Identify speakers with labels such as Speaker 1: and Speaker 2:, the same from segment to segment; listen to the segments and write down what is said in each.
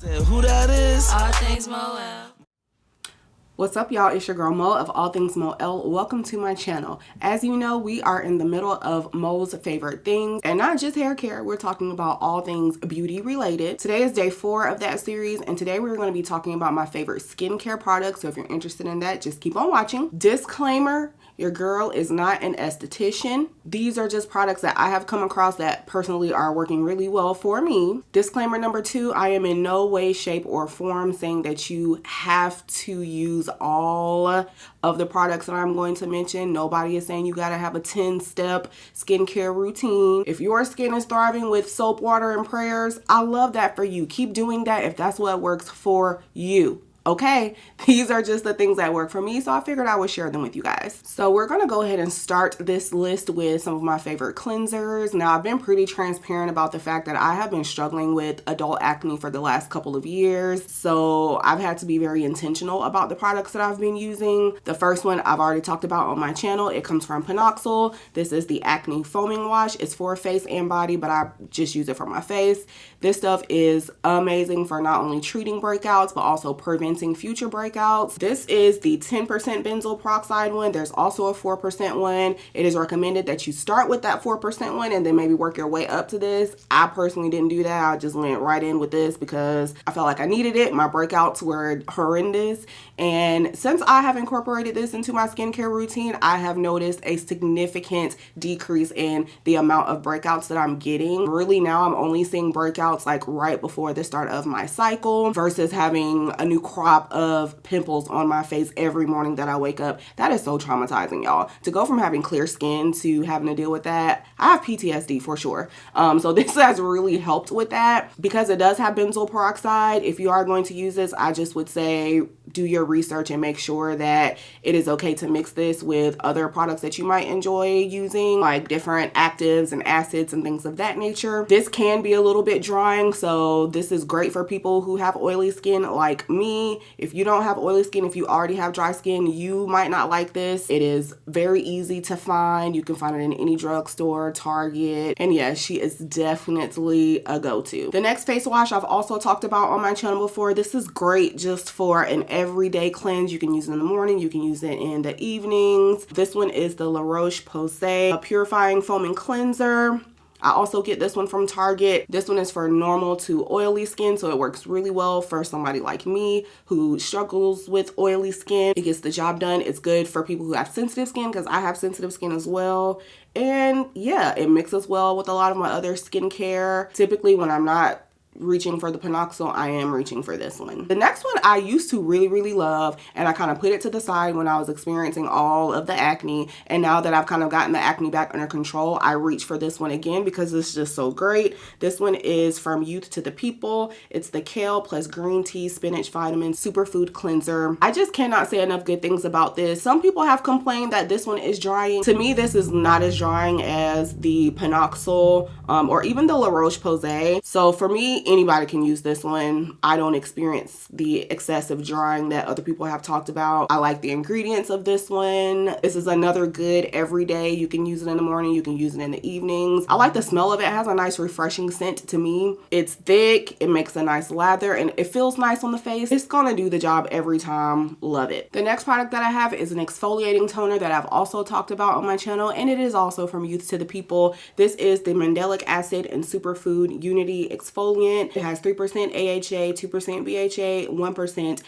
Speaker 1: Who that is?
Speaker 2: All things MoElle's.
Speaker 3: What's up, y'all? It's your girl Mo of All Things MoElle's. Welcome to my channel. As you know, we are in the middle of Mo's favorite things, and not just hair care. We're talking about all things beauty related. Today is day 4 of that series, and today we're going to be talking about my favorite skincare products. So if you're interested in that, just keep on watching. Disclaimer: your girl is not an esthetician. These are just products that I have come across that personally are working really well for me. Disclaimer number 2, I am in no way, shape, or form saying that you have to use all of the products that I'm going to mention. Nobody is saying you gotta have a 10-step skincare routine. If your skin is thriving with soap, water, and prayers, I love that for you. Keep doing that if that's what works for you. Okay, these are just the things that work for me, so I figured I would share them with you guys. So we're gonna go ahead and start this list with some of my favorite cleansers. Now, I've been pretty transparent about the fact that I have been struggling with adult acne for the last couple of years, so I've had to be very intentional about the products that I've been using. The first one I've already talked about on my channel. It comes from MoElle's. This is the Acne Foaming Wash. It's for face and body, but I just use it for my face. This stuff is amazing for not only treating breakouts, but also preventing future breakouts. This is the 10% benzoyl peroxide one. There's also a 4% one. It is recommended that you start with that 4% one and then maybe work your way up to this. I personally didn't do that. I just went right in with this because I felt like I needed it. My breakouts were horrendous. And since I have incorporated this into my skincare routine, I have noticed a significant decrease in the amount of breakouts that I'm getting. Really now I'm only seeing breakouts like right before the start of my cycle versus having a new crop of pimples on my face every morning that I wake up. That is so traumatizing, y'all. To go from having clear skin to having to deal with that, I have PTSD for sure. So this has really helped with that. Because it does have benzoyl peroxide, if you are going to use this, I just would say do your research and make sure that it is okay to mix this with other products that you might enjoy using, like different actives and acids and things of that nature. This can be a little bit drying, so this is great for people who have oily skin like me. If you don't have oily skin, if you already have dry skin, you might not like this. It is very easy to find. You can find it in any drugstore, Target, and yeah, she is definitely a go-to. The next face wash I've also talked about on my channel before. This is great just for an everyday cleanse. You can use it in the morning, you can use it in the evenings. This one is the La Roche-Posay Purifying Foaming Cleanser. I also get this one from Target. This one is for normal to oily skin, so it works really well for somebody like me who struggles with oily skin. It gets the job done. It's good for people who have sensitive skin because I have sensitive skin as well. And yeah, it mixes well with a lot of my other skincare. Typically when I'm not reaching for the MoElle's, I am reaching for this one. The next one I used to really love, and I kind of put it to the side when I was experiencing all of the acne, and now that I've kind of gotten the acne back under control, I reach for this one again because it's just so great. This one is from Youth to the People. It's the Kale plus Green Tea Spinach Vitamin Superfood Cleanser. I just cannot say enough good things about this. Some people have complained that this one is drying. To me, this is not as drying as the MoElle's or even the La Roche-Posay. So for me, anybody can use this one. I don't experience the excessive drying that other people have talked about. I like the ingredients of this one. This is another good everyday. You can use it in the morning, you can use it in the evenings. I like the smell of it. It has a nice refreshing scent to me. It's thick, it makes a nice lather, and it feels nice on the face. It's gonna do the job every time. Love it. The next product that I have is an exfoliating toner that I've also talked about on my channel, and it is also from Youth to the People. This is the Mandelic Acid and Superfood Unity Exfoliant. It has 3% AHA, 2% BHA, 1%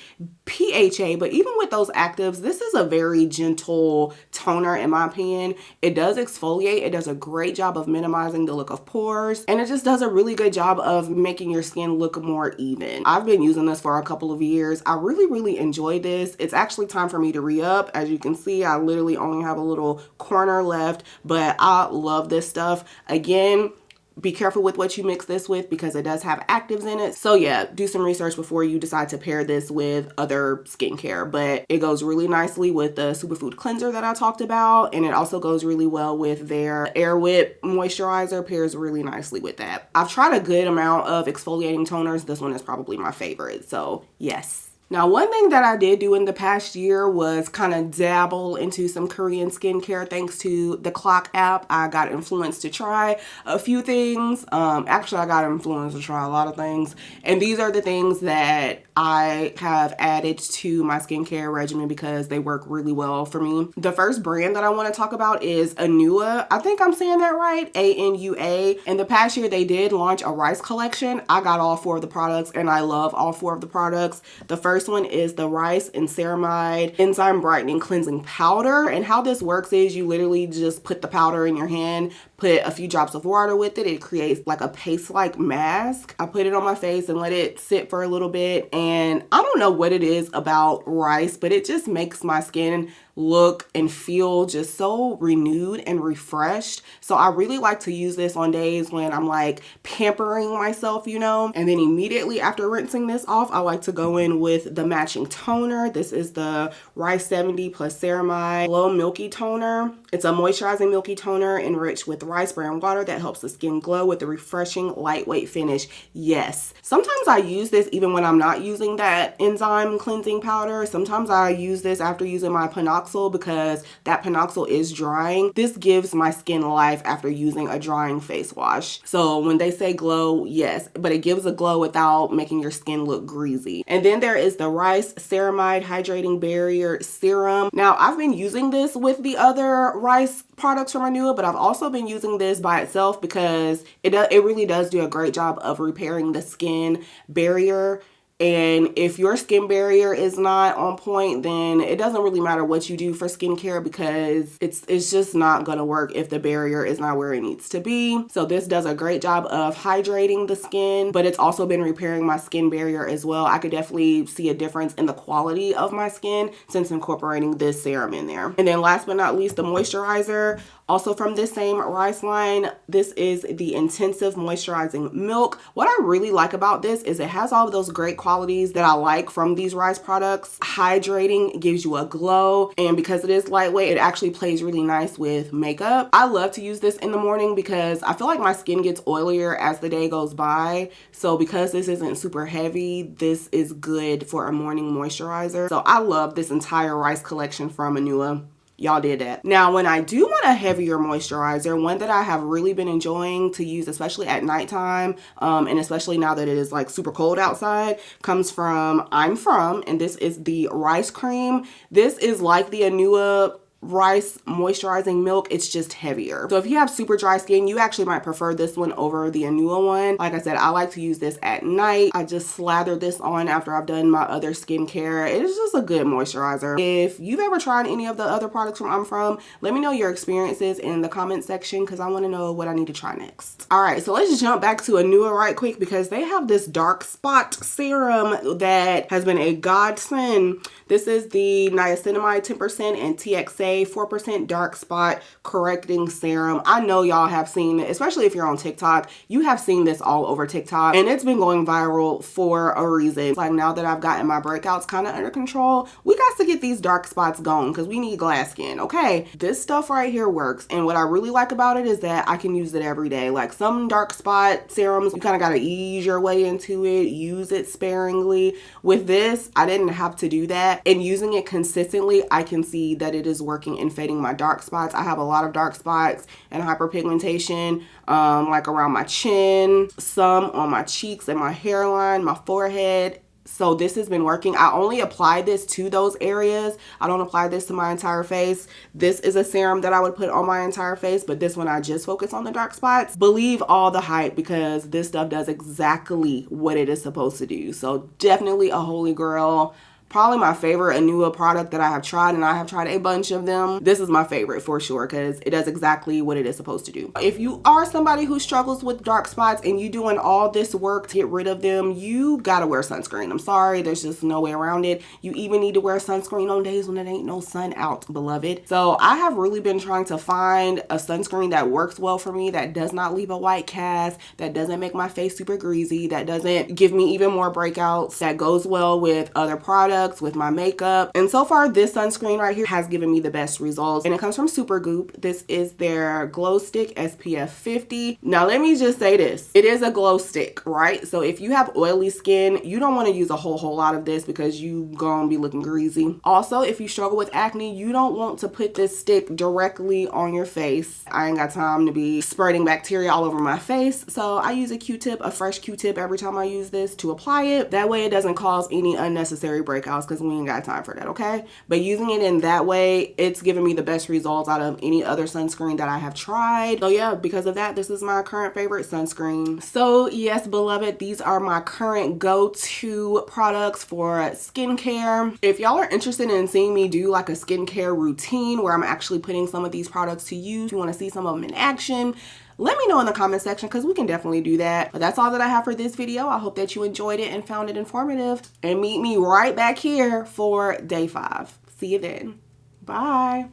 Speaker 3: PHA, but even with those actives, this is a very gentle toner in my opinion. It does exfoliate. It does a great job of minimizing the look of pores, and it just does a really good job of making your skin look more even. I've been using this for a couple of years. I really enjoy this. It's actually time for me to re-up. As you can see, I literally only have a little corner left, but I love this stuff. Again, be careful with what you mix this with because it does have actives in it. So yeah, do some research before you decide to pair this with other skincare. But it goes really nicely with the Superfood Cleanser that I talked about. And it also goes really well with their Air Whip moisturizer. Pairs really nicely with that. I've tried a good amount of exfoliating toners. This one is probably my favorite. So yes. Now, one thing that I did do in the past year was kind of dabble into some Korean skincare thanks to the Clock app. I got influenced to try a few things. Actually, I got influenced to try a lot of things. And these are the things that I have added to my skincare regimen because they work really well for me. The first brand that I want to talk about is Anua. I think I'm saying that right, A-N-U-A. In the past year, they did launch a rice collection. I got all 4 of the products and I love all 4 of the products. The first one is the Rice and Ceramide Enzyme Brightening Cleansing Powder. And how this works is you literally just put the powder in your hand, put a few drops of water with it. It creates like a paste-like mask. I put it on my face and let it sit for a little bit. And I don't know what it is about rice, but it just makes my skin look and feel just so renewed and refreshed. So I really like to use this on days when I'm like pampering myself, you know. And then immediately after rinsing this off, I like to go in with the matching toner. This is the Rice 70 plus Ceramide Glow Milky Toner. It's a moisturizing milky toner enriched with rice bran water that helps the skin glow with a refreshing lightweight finish. Yes. Sometimes I use this even when I'm not using that enzyme cleansing powder. Sometimes I use this after using my Panoxyl because that Panoxyl is drying. This gives my skin life after using a drying face wash. So when they say glow, yes, but it gives a glow without making your skin look greasy. And then there is the Rice Ceramide Hydrating Barrier Serum. Now I've been using this with the other rice products from Anua, but I've also been using this by itself because it really does do a great job of repairing the skin barrier. And if your skin barrier is not on point, then it doesn't really matter what you do for skincare because it's just not going to work if the barrier is not where it needs to be. So this does a great job of hydrating the skin, but it's also been repairing my skin barrier as well. I could definitely see a difference in the quality of my skin since incorporating this serum in there. And then last but not least, the moisturizer. Also from this same rice line, this is the Intensive Moisturizing Milk. What I really like about this is it has all of those great qualities that I like from these rice products. Hydrating, gives you a glow, and because it is lightweight, it actually plays really nice with makeup. I love to use this in the morning because I feel like my skin gets oilier as the day goes by. So because this isn't super heavy, this is good for a morning moisturizer. So I love this entire rice collection from Anua. Y'all did that. Now, when I do want a heavier moisturizer, one that I have really been enjoying to use, especially at nighttime, and especially now that it is like super cold outside, comes from and this is the Rice Cream. This is like the Anua rice moisturizing milk. It's just heavier. So if you have super dry skin, you actually might prefer this one over the Anua one. Like I said, I like to use this at night. I just slather this on after I've done my other skincare. It is just a good moisturizer. If you've ever tried any of the other products from let me know your experiences in the comment section because I want to know what I need to try next. All right, so let's just jump back to Anua right quick because they have this dark spot serum that has been a godsend. This is the niacinamide 10% and TXA 4% dark spot correcting serum. I know y'all have seen it, especially if you're on TikTok. You have seen this all over TikTok and it's been going viral for a reason. Like now that I've gotten my breakouts kind of under control, we got to get these dark spots going because we need glass skin, okay? This stuff right here works, and what I really like about it is that I can use it every day. Like some dark spot serums, you kind of got to ease your way into it, use it sparingly. With this, I didn't have to do that, and using it consistently, I can see that it is working in fading my dark spots. I have a lot of dark spots and hyperpigmentation, like around my chin, some on my cheeks and my hairline, my forehead. So this has been working. I only apply this to those areas. I don't apply this to my entire face. This is a serum that I would put on my entire face, but this one I just focus on the dark spots. Believe all the hype because this stuff does exactly what it is supposed to do. So definitely a holy grail. Probably my favorite Anua product that I have tried, and I have tried a bunch of them. This is my favorite for sure because it does exactly what it is supposed to do. If you are somebody who struggles with dark spots and you doing all this work to get rid of them, you gotta wear sunscreen. I'm sorry, there's just no way around it. You even need to wear sunscreen on days when it ain't no sun out, beloved. So I have really been trying to find a sunscreen that works well for me, that does not leave a white cast, that doesn't make my face super greasy, that doesn't give me even more breakouts, that goes well with other products. products, with my makeup. And so far, this sunscreen right here has given me the best results. And it comes from Supergoop. This is their Glow Stick SPF 50. Now, let me just say this. It is a glow stick, right? So if you have oily skin, you don't want to use a whole lot of this because you gonna be looking greasy. Also, if you struggle with acne, you don't want to put this stick directly on your face. I ain't got time to be spreading bacteria all over my face. So I use a Q-tip, a fresh Q-tip every time I use this to apply it. That way it doesn't cause any unnecessary breakouts because we ain't got time for that, okay? But using it in that way, it's given me the best results out of any other sunscreen that I have tried. So yeah, because of that, this is my current favorite sunscreen. So yes, beloved, these are my current go-to products for skincare. If y'all are interested in seeing me do like a skincare routine where I'm actually putting some of these products to use, you want to see some of them in action, let me know in the comment section because we can definitely do that. But that's all that I have for this video. I hope that you enjoyed it and found it informative. And meet me right back here for day 5. See you then. Bye.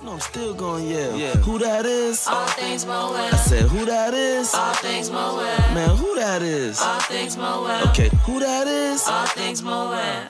Speaker 1: No, I'm still going, yeah. Who that is? All things MoElle's. I said, who that is? All things MoElle's. Man, who that is? All things MoElle's. Okay, who that is? All things MoElle's.